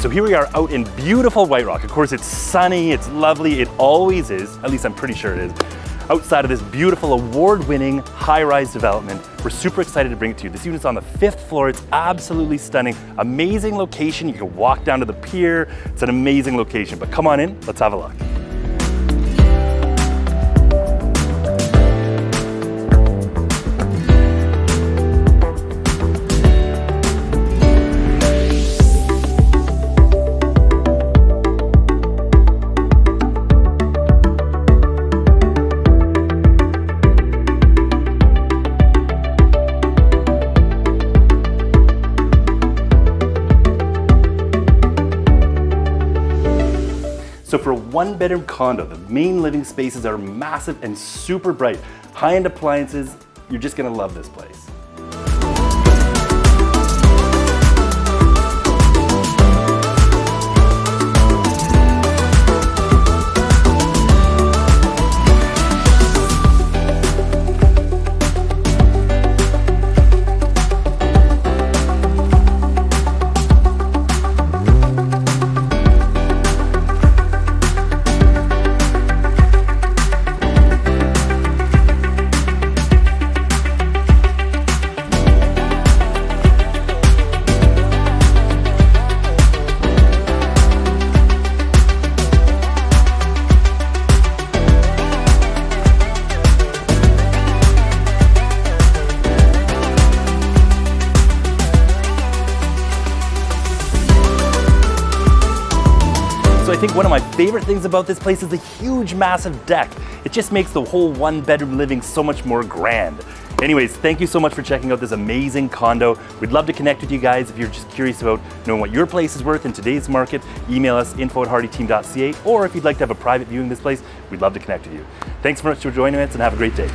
So here we are out in beautiful White Rock. Of course, it's sunny, it's lovely, it always is, at least I'm pretty sure it is. Outside of this beautiful award-winning high-rise development. We're super excited to bring it to you. This unit's on the 5th floor. It's absolutely stunning. Amazing location. You can walk down to the pier. It's an amazing location, but come on in, let's have a look. So for a 1-bedroom condo, the main living spaces are massive and super bright. High-end appliances, you're just gonna love this place. So I think one of my favorite things about this place is the huge, massive deck. It just makes the whole 1-bedroom living so much more grand. Anyways, thank you so much for checking out this amazing condo. We'd love to connect with you guys if you're just curious about knowing what your place is worth in today's market. Email us info@hardyteam.ca, or if you'd like to have a private viewing of this place, we'd love to connect with you. Thanks so much for joining us and have a great day.